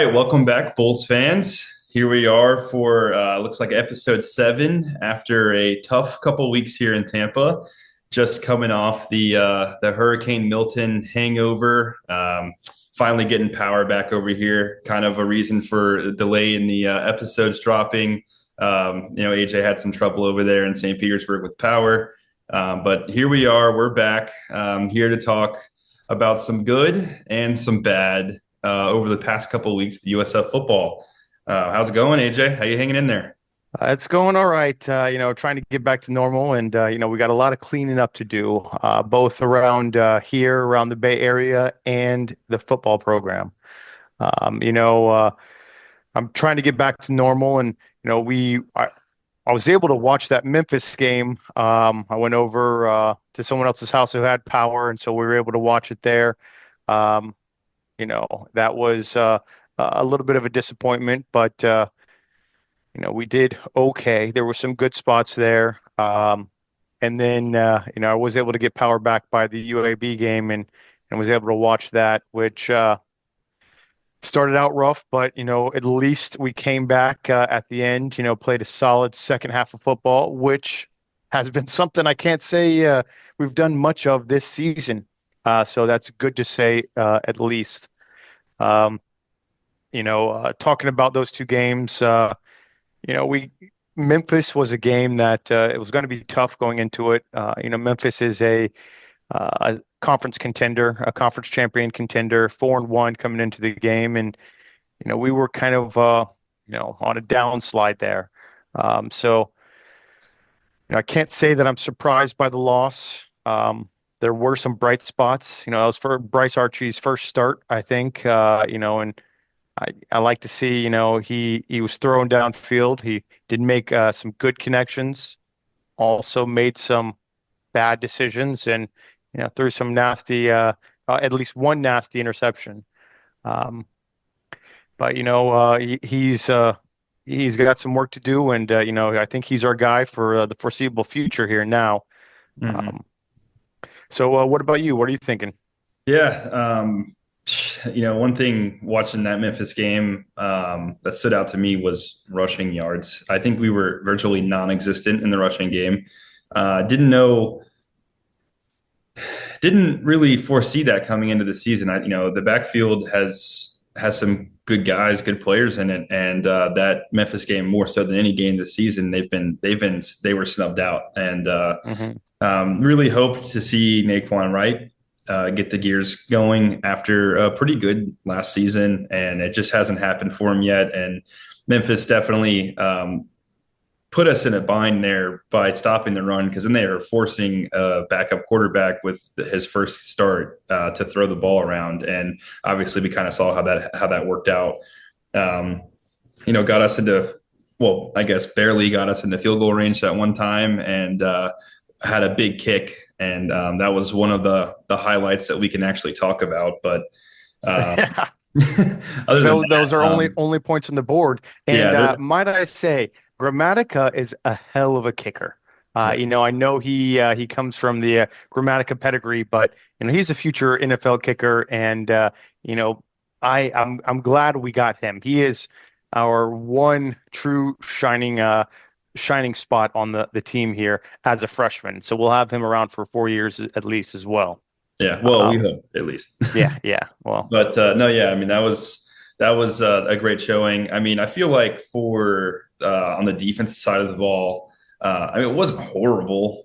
right, welcome back, Bulls fans. Here we are for looks like episode 7 after a tough couple weeks here in Tampa. Just coming off the Hurricane Milton hangover. Finally getting power back over here. Kind of a reason for a delay in the episodes dropping. AJ had some trouble over there in St. Petersburg with power. But here we are. We're back here to talk about some good and some bad over the past couple of weeks, the USF football. How's it going, AJ? How you hanging in there? It's going all right. Trying to get back to normal, and we got a lot of cleaning up to do, both around here, around the Bay Area, and the football program. Um, you know, uh, I'm trying to get back to normal, and I was able to watch that Memphis game. I went over to someone else's house who had power, and so we were able to watch it there. Um, that was a little bit of a disappointment, but we did okay. There were some good spots there. And then, I was able to get power back by the UAB game and was able to watch that, which started out rough, but, at least we came back at the end, played a solid second half of football, which has been something I can't say we've done much of this season. So that's good to say, at least. Um, Talking about those two games, we Memphis was a game that it was going to be tough going into it. Memphis is a conference contender, a conference champion contender, 4-1 coming into the game, and we were kind of on a downslide there. So I can't say that I'm surprised by the loss. There were some bright spots. That was for Bryce Archie's first start, I think. And I like to see, he was throwing downfield. He did make some good connections, also made some bad decisions, and threw some nasty, at least one nasty interception. Um, but he's got some work to do, and I think he's our guy for the foreseeable future here now. Hmm. Um, so what about you? What are you thinking? Yeah, one thing watching that Memphis game that stood out to me was rushing yards. I think we were virtually non-existent in the rushing game. Didn't know, didn't really foresee that coming into the season. The backfield has some good guys, good players in it, and that Memphis game more so than any game this season, they were snubbed out, and Hmm. really hoped to see Naquan Wright get the gears going after a pretty good last season, and it just hasn't happened for him yet. And Memphis definitely put us in a bind there by stopping the run, because then they are forcing a backup quarterback with his first start to throw the ball around, and obviously we kind of saw how that worked out. Um, got us into, well, I guess barely got us into field goal range that one time, and had a big kick, and that was one of the highlights that we can actually talk about. But um, Yeah. other than Those that, are only points on the board. yeah, And might I say, Grammatica is a hell of a kicker. yeah, I know he comes from the Grammatica pedigree, but he's a future NFL kicker, and you know I'm glad we got him. He is our one true shining spot on the team here as a freshman. So we'll have him around for 4 years at least as well. yeah. Well, we Um, hope at least. yeah, yeah. Well, But no, yeah. I mean, that was a great showing. I mean, I feel like for on the defensive side of the ball, I mean, it wasn't horrible.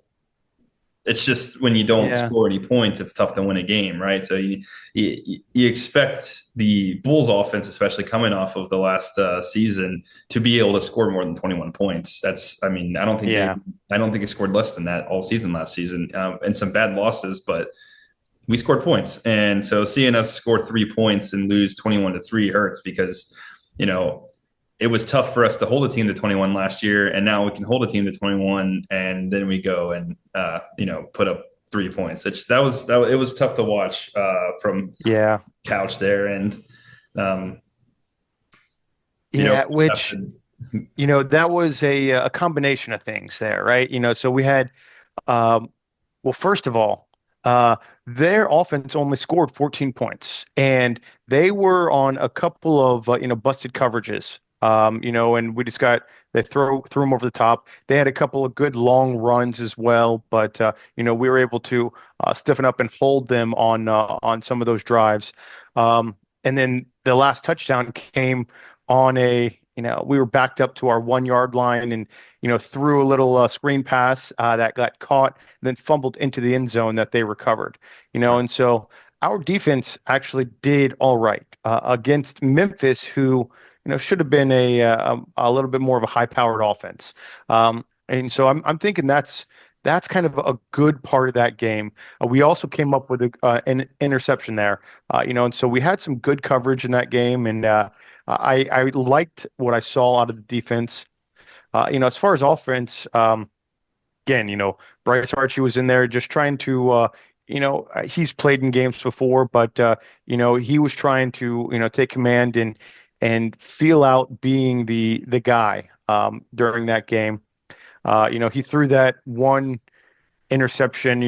It's just when you don't yeah, score any points, it's tough to win a game, right? So you expect the Bulls offense, especially coming off of the last season, to be able to score more than 21 points. I mean, yeah. I don't think they scored less than that all season last season, and some bad losses, but we scored points. And so seeing us score 3 points and lose 21-3 hurts, because you know it was tough for us to hold a team to 21 last year, and now we can hold a team to 21, and then we go and put up 3 points. It was tough to watch from Yeah. couch there, and um, Yeah, just have which, to, that was a combination of things there, right? So we had, um, well, first of all, uh, their offense only scored 14 points, and they were on a couple of busted coverages. And we just got they threw them over the top. They had a couple of good long runs as well, but we were able to stiffen up and hold them on some of those drives. And then the last touchdown came on we were backed up to our 1 yard line and threw a little screen pass that got caught, then fumbled into the end zone that they recovered. Right. And so our defense actually did all right against Memphis, who should have been a little bit more of a high-powered offense. And so I'm thinking that's kind of a good part of that game. We also came up with an interception there, and so we had some good coverage in that game, and I liked what I saw out of the defense. As far as offense, again, Bryce Archie was in there just trying to, he's played in games before, but he was trying to, take command and feel out being the guy during that game. He threw that one interception,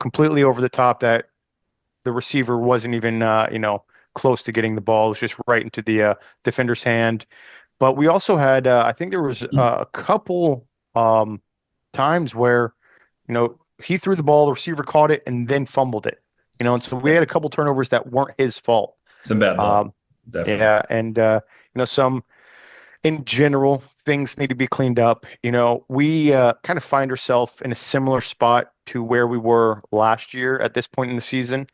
completely over the top that the receiver wasn't even, close to getting the ball. It was just right into the defender's hand. But we also had, I think there was a couple times where, he threw the ball, the receiver caught it, and then fumbled it. And so we had a couple turnovers that weren't his fault. Some bad luck, definitely. Yeah, and some in general things need to be cleaned up. We kind of find ourselves in a similar spot to where we were last year at this point in the season.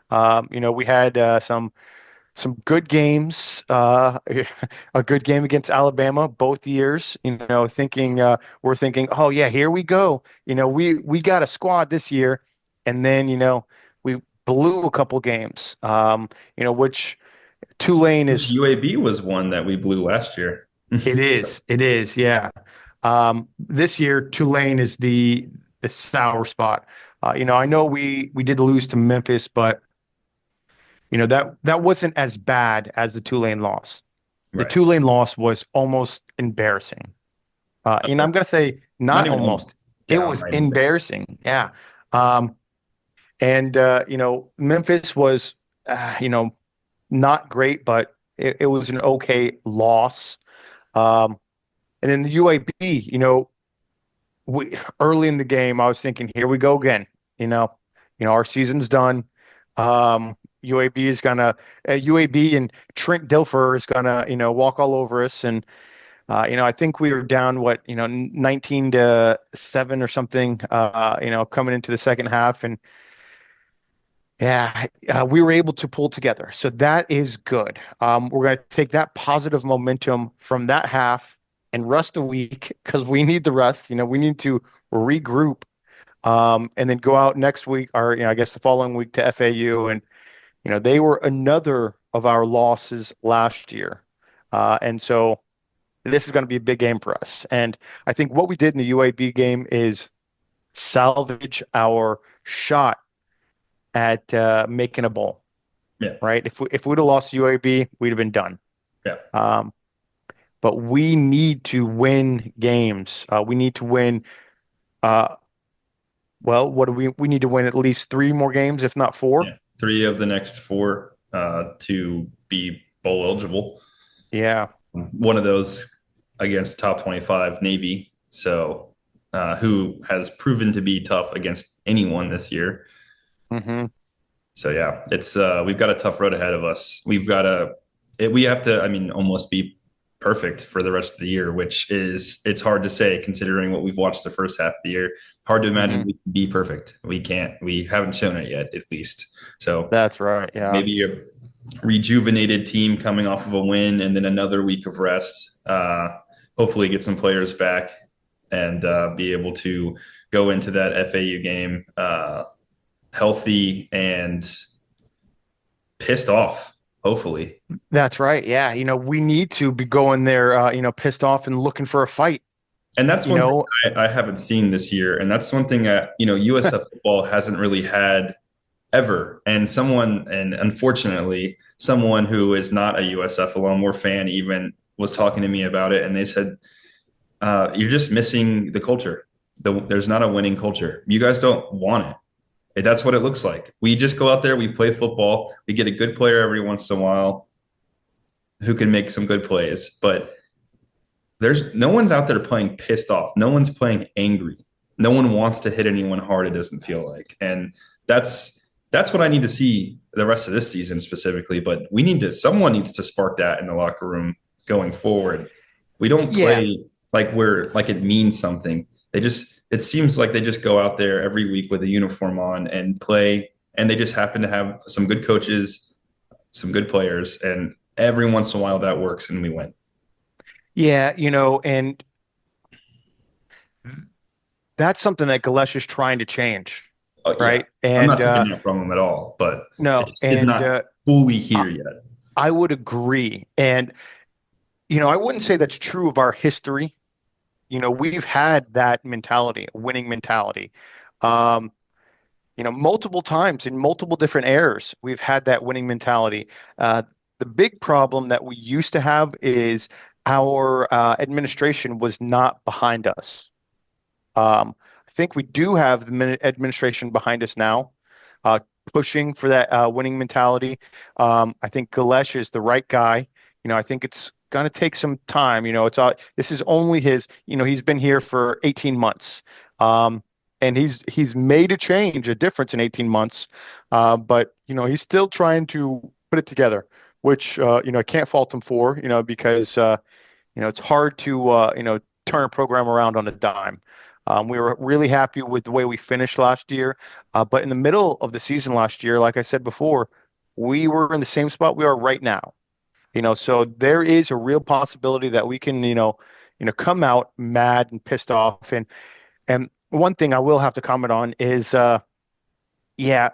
We had some good games, a good game against Alabama both years, we're thinking, oh yeah, here we go. We got a squad this year. And then, we blew a couple games, which Tulane Which is. UAB was one that we blew last year. It is. Yeah. This year, Tulane is the sour spot. I know we did lose to Memphis, but that wasn't as bad as the Tulane loss. The Right. Tulane loss was almost embarrassing. And I'm gonna say Not not even almost. It was downright embarrassing. Yeah. And Memphis was not great, but it was an okay loss. And then the UAB, we early in the game, I was thinking, here we go again. Our season's done. UAB is gonna UAB and Trent Dilfer is gonna walk all over us, and I think we were down 19-7 or something, coming into the second half, and yeah, we were able to pull together, so that is good. We're gonna take that positive momentum from that half and rest a week because we need the rest. We need to regroup, and then go out next week, or I guess the following week, to FAU. And they were another of our losses last year. And so this is going to be a big game for us. And I think what we did in the UAB game is salvage our shot at making a bowl. Yeah. Right? If we'd have lost UAB, we'd have been done. Yeah. But we need to win games. We need to win. What do we need to win at least 3 more games, if not 4. Yeah. 3 of the next 4 to be bowl eligible. Yeah. One of those against top 25 Navy, so who has proven to be tough against anyone this year. Mm-hmm. So yeah, it's we've got a tough road ahead of us. We have to, almost be perfect for the rest of the year, which it's hard to say considering what we've watched the first half of the year. Hard to imagine we can be perfect. We can't. We haven't shown it yet, at least. So that's right. Yeah. Maybe a rejuvenated team coming off of a win and then another week of rest. Hopefully get some players back and be able to go into that FAU game healthy and pissed off. Hopefully. That's right. Yeah. We need to be going there, pissed off and looking for a fight. And that's one thing I haven't seen this year. And that's one thing that, USF football hasn't really had ever. And unfortunately, someone who is not a USF alum or fan even was talking to me about it. And they said, you're just missing the culture. There's not a winning culture. You guys don't want it. That's what it looks like. We just go out there, we play football, we get a good player every once in a while who can make some good plays, but there's no one's out there playing pissed off. No one's playing angry. No one wants to hit anyone hard, it doesn't feel like. And that's what I need to see the rest of this season specifically. But someone needs to spark that in the locker room going forward. We don't Yeah, play like it means something. It seems like they just go out there every week with a uniform on and play, and they just happen to have some good coaches, some good players, and every once in a while that works and we win. yeah, and that's something that Galesh is trying to change, Oh yeah, right? I'm And not taking that from them at all, but no, it's and not fully I, here yet. I would agree. And I wouldn't say that's true of our history. We've had that mentality, a winning mentality. Um, multiple times in multiple different eras, we've had that winning mentality. The big problem that we used to have is our administration was not behind us. I think we do have the administration behind us now, uh, pushing for that winning mentality. I think Galesh is the right guy. I think it's going to take some time. This is only he's been here for 18 months. And he's made a change, a difference in 18 months. But he's still trying to put it together, which I can't fault him for, because it's hard to turn a program around on a dime. We were really happy with the way we finished last year, but in the middle of the season last year, like I said before, we were in the same spot we are right now. So there is a real possibility that we can, come out mad and pissed off. And one thing I will have to comment on is, yeah,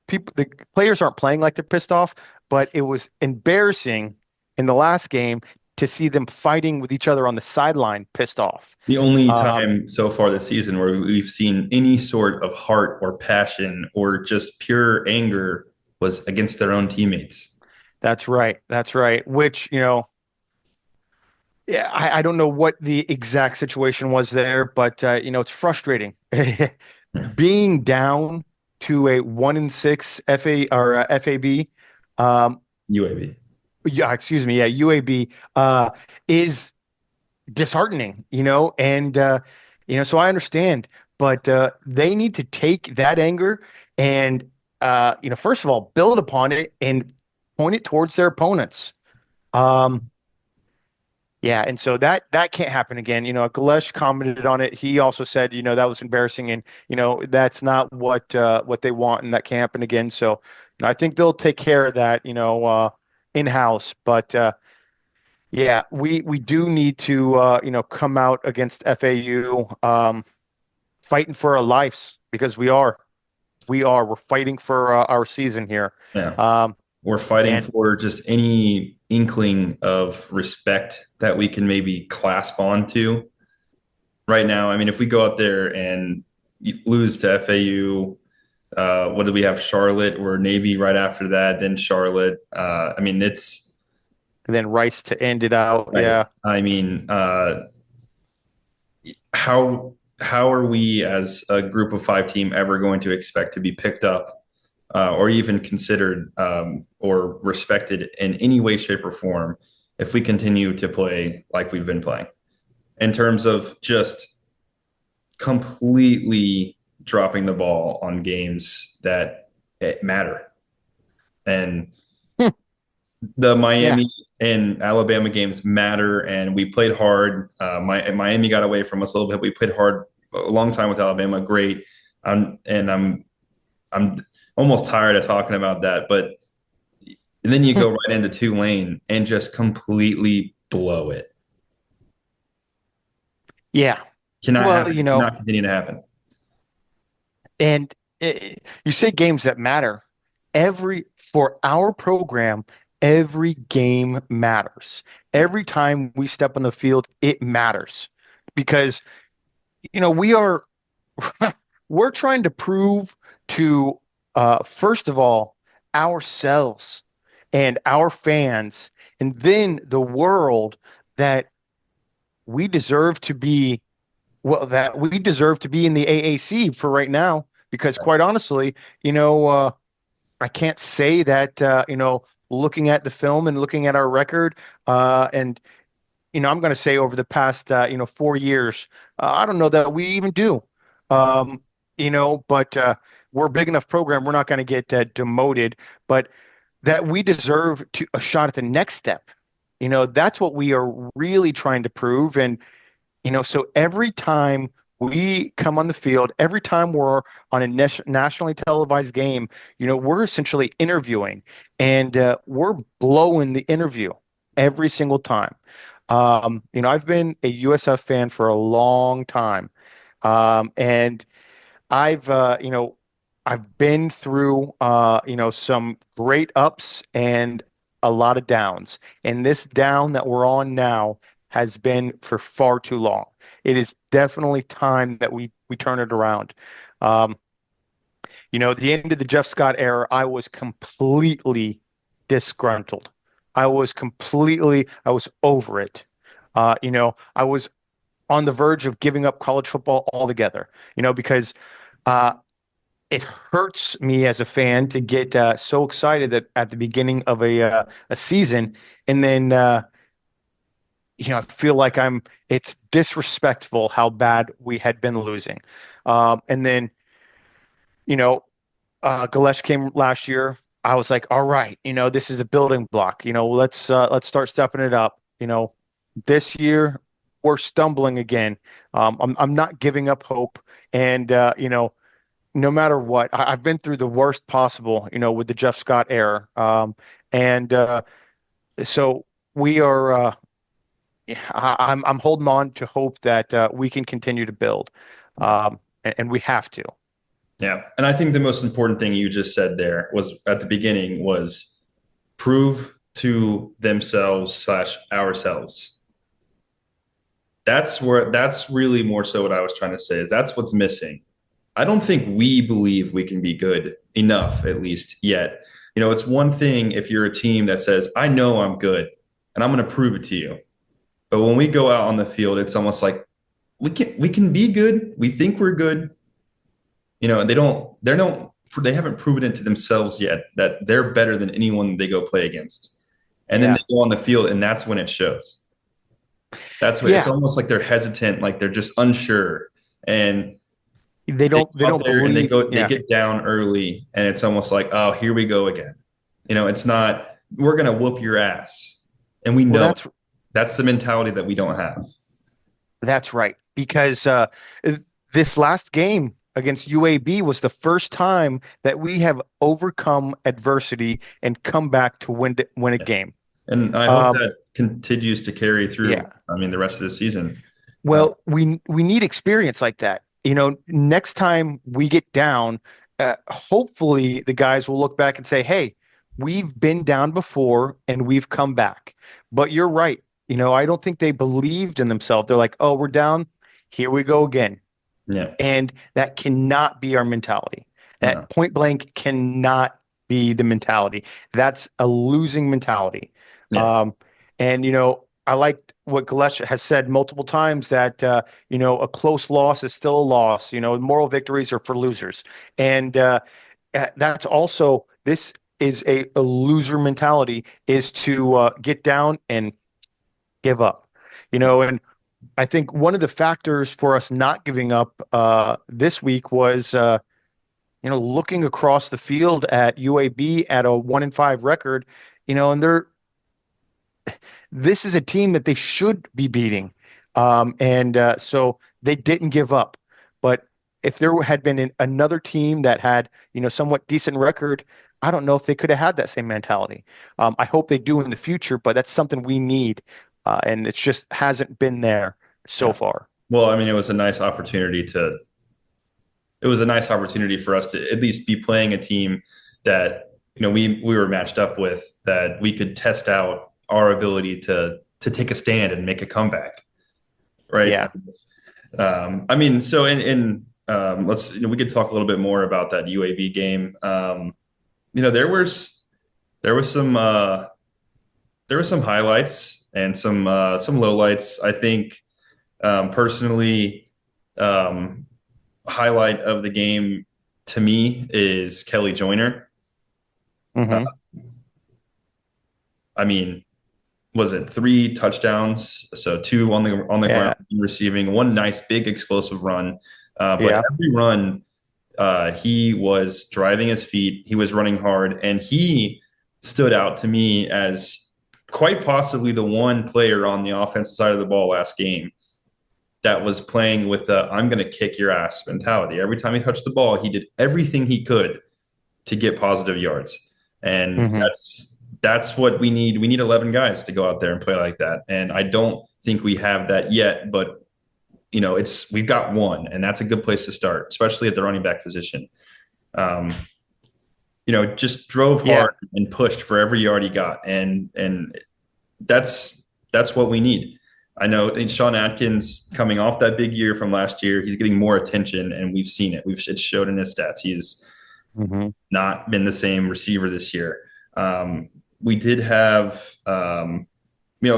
the players aren't playing like they're pissed off, but it was embarrassing in the last game to see them fighting with each other on the sideline, pissed off. The only Um, time so far this season where we've seen any sort of heart or passion or just pure anger was against their own teammates. that's right. That's right. Which, yeah, I don't know what the exact situation was there, but it's frustrating. Yeah. Being down to a 1-6 FA or FAB, um, UAB. yeah, excuse me, yeah, UAB, is disheartening, and so I understand, but they need to take that anger and first of all, build upon it and point it towards their opponents. Um, yeah, and so that can't happen again. Galesh commented on it. He also said, that was embarrassing, and that's not what they want, and that can't happen again. So, I think they'll take care of that, in-house. But yeah, we do need to come out against FAU, fighting for our lives because we're fighting for our season here. Yeah. Um, We're fighting and for just any inkling of respect that we can maybe clasp onto right now. I mean, if we go out there and lose to FAU, what do we have? Charlotte or Navy right after that, then Charlotte. I mean, it's and then Rice to end it out. right. Yeah. I mean, how are we as a group of five team ever going to expect to be picked up or even considered or respected in any way, shape, or form if we continue to play like we've been playing in terms of just completely dropping the ball on games that matter. And the Yeah. Miami and Alabama games matter, and we played hard. Miami got away from us a little bit. We played hard a long time with Alabama. Great, and I'm almost tired of talking about that. But then you go right into Tulane and just completely blow it. Yeah. Cannot Well, happen. Cannot continue to happen. and you say games that matter. For our program, every game matters. Yeah. Every time we step on the field, it matters because, we are, we're trying to prove to, first of all, ourselves and our fans, and then the world that we deserve to be, well, that we deserve to be in the AAC for right now because quite honestly, I can't say that, looking at the film and looking at our record, and I'm going to say over the past, 4 years, I don't know that we even do. Um, but we're a big enough program. We're not going to get demoted, but that we deserve a shot at the next step. That's what we are really trying to prove. And, so every time we come on the field, every time we're on a nationally televised game, we're essentially interviewing and we're blowing the interview every single time. I've been a USF fan for a long time. And I've been through, some great ups and a lot of downs. And this down that we're on now has been for far too long. It is definitely time that we turn it around. Um, at the end of the Jeff Scott era, I was completely disgruntled. I was over it. I was on the verge of giving up college football altogether, because uh, it hurts me as a fan to get so excited that at the beginning of a season, and then I feel like it's disrespectful how bad we had been losing. And then, Galesh came last year. I was like, all right, this is a building block. Let's start stepping it up. This year we're stumbling again. I'm not giving up hope, and no matter what, I've been through the worst possible, with the Jeff Scott era, and so we are. I'm holding on to hope that we can continue to build, and we have to. Yeah. And I think the most important thing you just said there was at the beginning was prove to themselves slash ourselves. That's really more so what I was trying to say is that's what's missing. I don't think we believe we can be good enough, at least yet. It's one thing if you're a team that says, I know I'm good and I'm going to prove it to you. But when we go out on the field, it's almost like we can be good. We think we're good. They haven't proven it to themselves yet that they're better than anyone they go play against. And then Yeah. they go on the field and that's when it shows. That's what it's Yeah. almost like they're hesitant, like they're just unsure. And They go out don't there and believe. they Yeah. get down early and it's almost like, oh, here we go again. It's not, we're gonna whoop your ass. And we Well, know that's the mentality that we don't have. that's right. Because this last game against UAB was the first time that we have overcome adversity and come back to win a game. And I hope Um, that continues to carry through, yeah. I mean, the rest of the season. Well, we need experience like that. Next time we get down, hopefully the guys will look back and say, "Hey, we've been down before and we've come back." But you're right. I don't think they believed in themselves. They're like, "Oh, we're down. Here we go again." Yeah. And that cannot be our mentality. No. That point blank cannot be the mentality. That's a losing mentality. Yeah. Um, and I like what Galesh has said multiple times that a close loss is still a loss. Moral victories are for losers, and that's also this is a loser mentality is to get down and give up. And I think one of the factors for us not giving up this week was, looking across the field at UAB at a 1-5 record, and this is a team that they should be beating, and so they didn't give up. But if there had been another team that had, somewhat decent record, I don't know if they could have had that same mentality. I hope they do in the future, but that's something we need, and it just hasn't been there so Yeah. far. Well, I mean, it was a nice opportunity for us to at least be playing a team that, we were matched up with, that we could test out our ability to take a stand and make a comeback. Right. Yeah. I mean, so let's, we could talk a little bit more about that UAB game. There was some highlights and some lowlights. I think personally, highlight of the game to me is Kelly Joyner. Uh, Hmm. I mean, was it 3 touchdowns? So two on the ground Yeah. receiving, one nice big explosive run. But Yeah. every run, he was driving his feet, he was running hard, and he stood out to me as quite possibly the one player on the offensive side of the ball last game that was playing with the "I'm going to kick your ass" mentality. Every time he touched the ball, he did everything he could to get positive yards, and Hmm. that's what we need. We need 11 guys to go out there and play like that, and I don't think we have that yet. But it's we've got one, and that's a good place to start, especially at the running back position. Um, just drove Yeah. hard and pushed for every yard he got, and that's that's what we need. I know Sean Atkins coming off that big year from last year, he's getting more attention, and we've seen it. It showed in his stats. He's Hmm. not been the same receiver this year. We did have a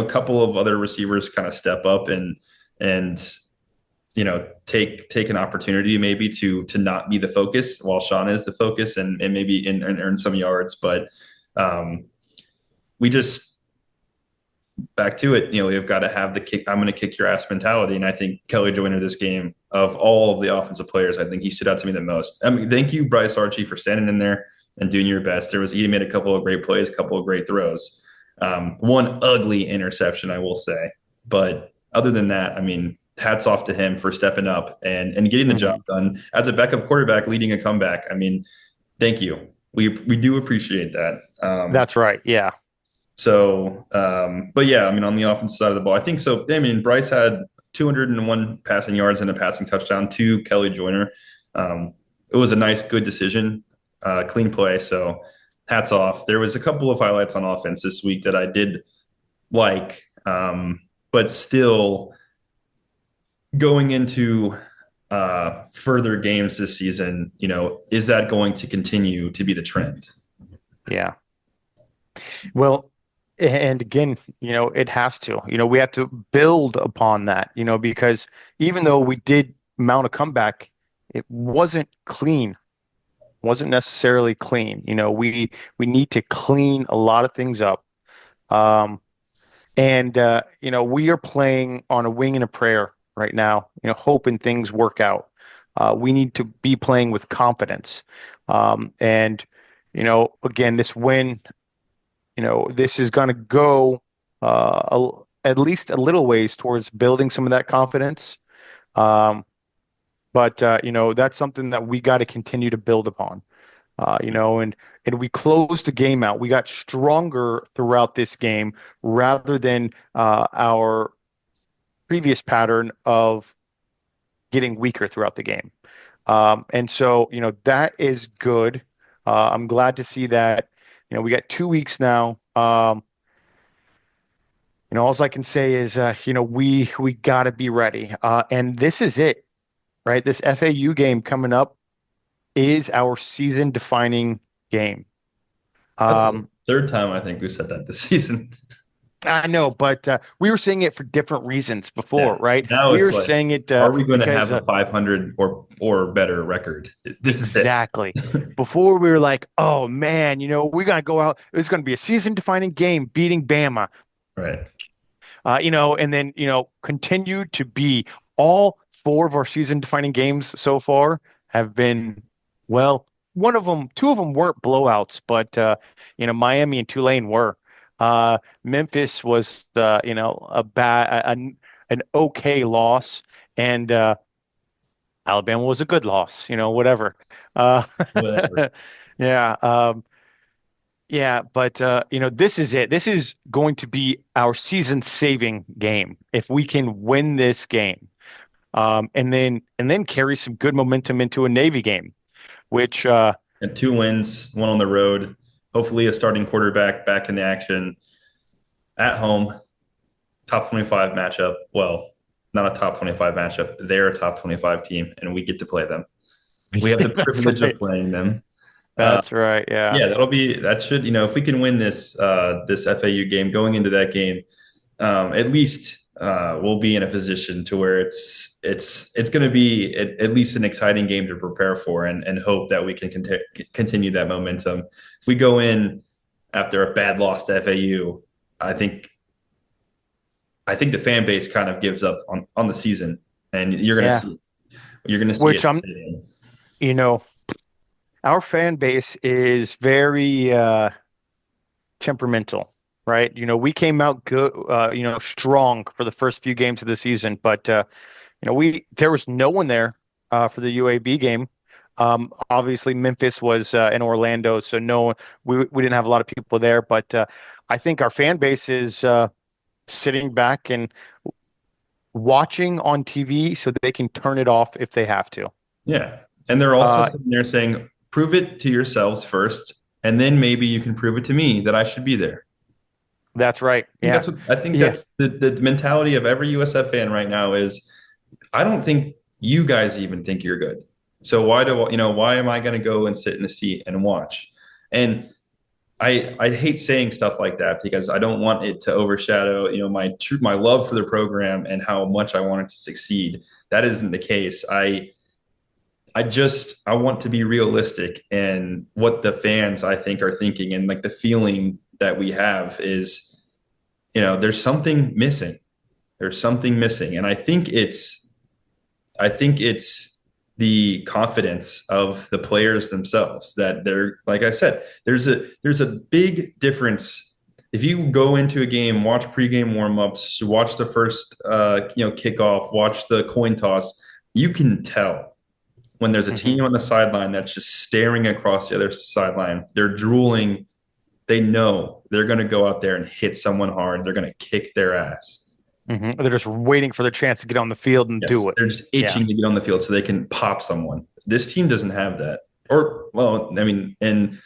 couple of other receivers kind of step up and take an opportunity maybe to not be the focus while Sean is the focus and maybe and earn some yards. But um, we just back to it. We've got to have the kick. I'm going to kick your ass mentality. And I think Kelly Joyner this game of all of the offensive players, I think he stood out to me the most. I mean, thank you, Bryce Archie, for standing in there and doing your best. He made a couple of great plays, a couple of great throws. One ugly interception, I will say. But other than that, I mean, hats off to him for stepping up and getting the job Hmm. done as a backup quarterback, leading a comeback. I mean, thank you. We do appreciate that. That's right. Yeah. But yeah, I mean, on the offensive side of the ball, I think so. I mean, Bryce had 201 passing yards and a passing touchdown to Kelly Joyner. It was a nice, good decision, clean play. So hats off. There was a couple of highlights on offense this week that I did like, but still going into further games this season, is that going to continue to be the trend? Yeah. Well, and again, it has to. We have to build upon that, because even though we did mount a comeback, it wasn't clean, wasn't necessarily clean. We need to clean a lot of things up. Um, and we are playing on a wing and a prayer right now, hoping things work out. We need to be playing with confidence. And again, this win, this is going to go at least a little ways towards building some of that confidence. Um, but that's something that we got to continue to build upon. And we closed the game out. We got stronger throughout this game rather than our previous pattern of getting weaker throughout the game. And so, that is good. I'm glad to see that. We got 2 weeks now. All I can say is, we got to be ready. And this is it, right? This FAU game coming up is our season-defining game. That's the Um, third time I think we've said that this season. I know, but we were saying it for different reasons before, Yeah. right? Now We it's were like, saying it are we going to because have a 500 or better record? This is it. exactly. Before we were like, oh man, we got to go out. It's going to be a season-defining game, beating Bama. Right. And then, continue to be all four of our season-defining games so far have been, well, two of them weren't blowouts, but, Miami and Tulane were. Memphis was, an okay loss, and Alabama was a good loss, whatever. Uh, Whatever. yeah. Yeah, but this is it. This is going to be our season-saving game if we can win this game, and then carry some good momentum into a Navy game, which And 2 wins, one on the road. Hopefully, a starting quarterback back in the action at home. Top 25 matchup. Well, not a top 25 matchup. They're a top 25 team, and we get to play them. We have the that's privilege of right. playing them. Uh, That's right. Yeah. yeah, that should, if we can win this FAU game going into that game, at least we'll be in a position to where it's going to be at least an exciting game to prepare for, and hope that we can continue that momentum. If we go in after a bad loss to FAU, I think I think the fan base kind of gives up on the season, and Yeah, you're going to see which it. you know, our fan base is very temperamental, right? We came out good, strong for the first few games of the season, but we there was no one there for the UAB game. Obviously, Memphis was in Orlando, so we didn't have a lot of people there. But I think our fan base is sitting back and watching on TV so they can turn it off if they have to. Yeah. And they're also Uh, sitting there saying, prove it to yourselves first, and then maybe you can prove it to me that I should be there. that's right. Yeah, I think yeah, that's the mentality of every USF fan right now is I don't think you guys even think you're good. So why am I going to go and sit in the seat and watch? And I hate saying stuff like that because I don't want it to overshadow, my love for the program and how much I want it to succeed. That isn't the case. I want to be realistic, and what the fans I think are thinking, and like the feeling that we have is, there's something missing. There's something missing. And I think it's the confidence of the players themselves that they're, like I said, there's a big difference. If you go into a game, watch pregame warmups, watch the first kickoff, watch the coin toss, you can tell when there's a hmm team on the sideline that's just staring across the other sideline. They're drooling. They know they're going to go out there and hit someone hard. They're going to kick their ass. They're just waiting for their chance to get on the field and Yes, do it. they're just Yeah. itching to get on the field so they can pop someone. This team doesn't have that. Or, well, I mean, and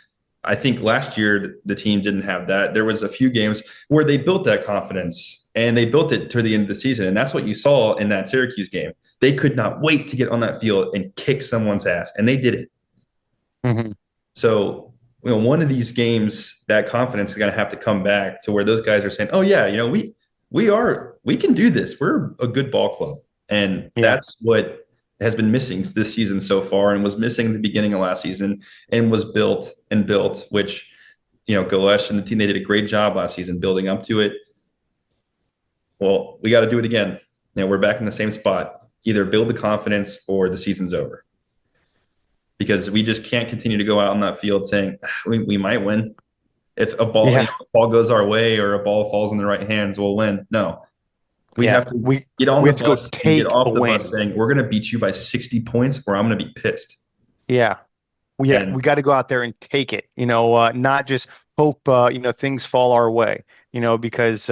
I think last year the team didn't have that. There was a few games where they built that confidence and they built it to the end of the season. And that's what you saw in that Syracuse game. They could not wait to get on that field and kick someone's ass, and they did it. hmm So, one of these games, that confidence is going to have to come back to where those guys are saying, "Oh yeah, we can do this. We're a good ball club," and Yeah. that's what has been missing this season so far, and was missing at the beginning of last season, and was built and built. Which, Galesh and the team, they did a great job last season building up to it. Well, we got to do it again. We're back in the same spot. Either build the confidence or the season's over, because we just can't continue to go out on that field saying we might win. If Yeah. a ball goes our way or a ball falls in the right hands, we'll win. No, we Yeah. have to get on We the have to go bus and get take a off the bus win. saying we're going to beat you by 60 points, or I'm going to be pissed. Yeah. We And got to go out there and take it, not just hope, things fall our way, because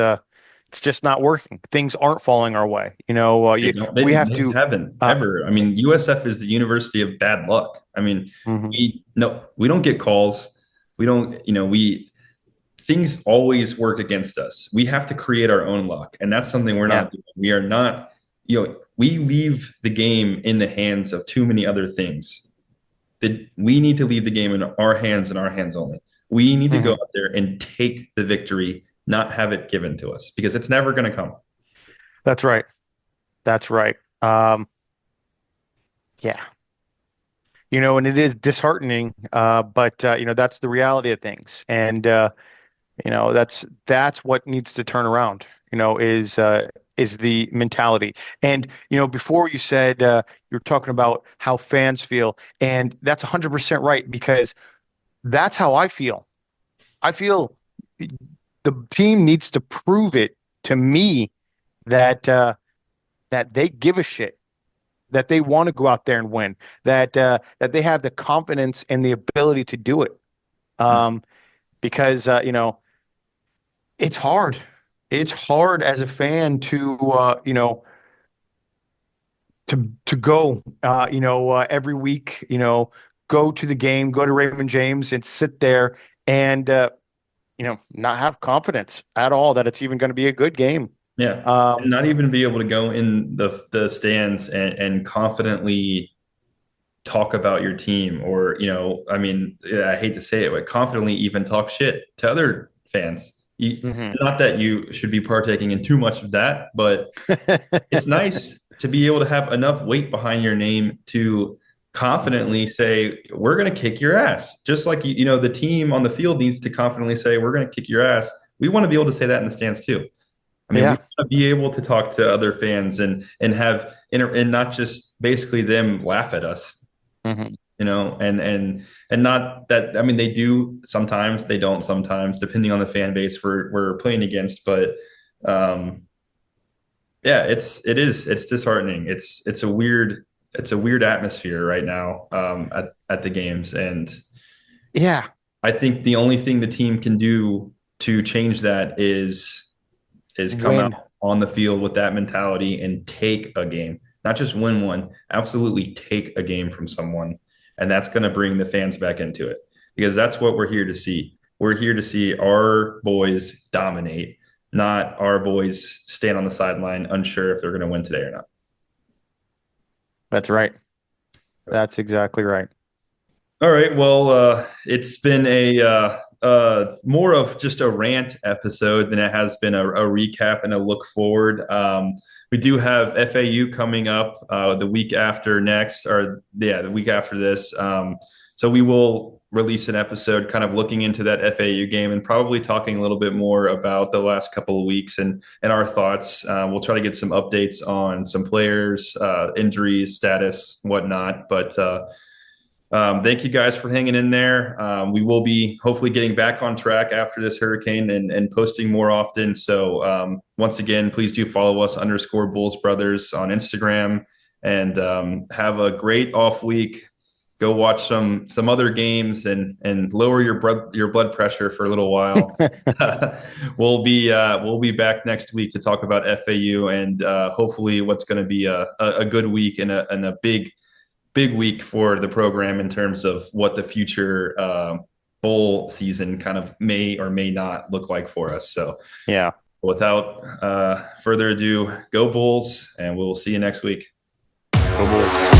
it's just not working. Things aren't falling our way. We have they to, haven't uh, ever. I mean, USF is the University of bad luck. I mean, mhm, we don't get calls. We don't, we things always work against us. We have to create our own luck, and that's something we're yeah, not doing. We are not, we leave the game in the hands of too many other things. That we need to leave the game in our hands and our hands only. We need to go mhm. out there and take the victory, not have it given to us, because it's never going to come. That's right. That's right. Yeah. And it is disheartening, but that's the reality of things. And that's what needs to turn around, is the mentality. And before you said you're talking about how fans feel, and that's 100% right, because that's how I feel. I feel the team needs to prove it to me that that they give a shit, that they want to go out there and win, that they have the confidence and the ability to do it. Um, because it's hard. It's hard as a fan to to go every week, go to the game, go to Raymond James and sit there and not have confidence at all that it's even going to be a good game. Yeah. And Um, not even be able to go in the stands and confidently talk about your team, or, I mean, yeah, I hate to say it, but confidently even talk shit to other fans. Hmm. Not that you should be partaking in too much of that, but it's nice to be able to have enough weight behind your name to confidently say, we're going to kick your ass. Just like, the team on the field needs to confidently say, we're going to kick your ass. We want to be able to say that in the stands too. I mean, we Yeah. want to be able to talk to other fans and have and not just basically them laugh at us, Hmm. and not that. I mean, they do sometimes, they don't sometimes, depending on the fan base we're playing against. But um, yeah, it's disheartening. It's a weird atmosphere right now at the games, and Yeah. I think the only thing the team can do to change that is come out Win. on the field with that mentality and take a game, not just win one, absolutely take a game from someone. And that's going to bring the fans back into it because that's what we're here to see. We're here to see our boys dominate, not our boys stand on the sideline unsure if they're going to win today or not. That's right. That's exactly right. All right. Well, it's been a more of just a rant episode than it has been a recap and a look forward. We do have FAU coming up the week after next, or yeah, the week after this. So we will release an episode kind of looking into that FAU game and probably talking a little bit more about the last couple of weeks and our thoughts. We'll try to get some updates on some players, injuries, status, whatnot. But thank you guys for hanging in there. We will be hopefully getting back on track after this hurricane and posting more often. So once again, please do follow us _Bulls Brothers on Instagram and have a great off week. Go watch some other games and lower your blood pressure for a little while. We'll be back next week to talk about FAU and hopefully what's going to be a good week and a big week for the program in terms of what the future bowl season kind of may or may not look like for us. So Yeah. without further ado, go Bulls, and we'll see you next week. Go Bulls.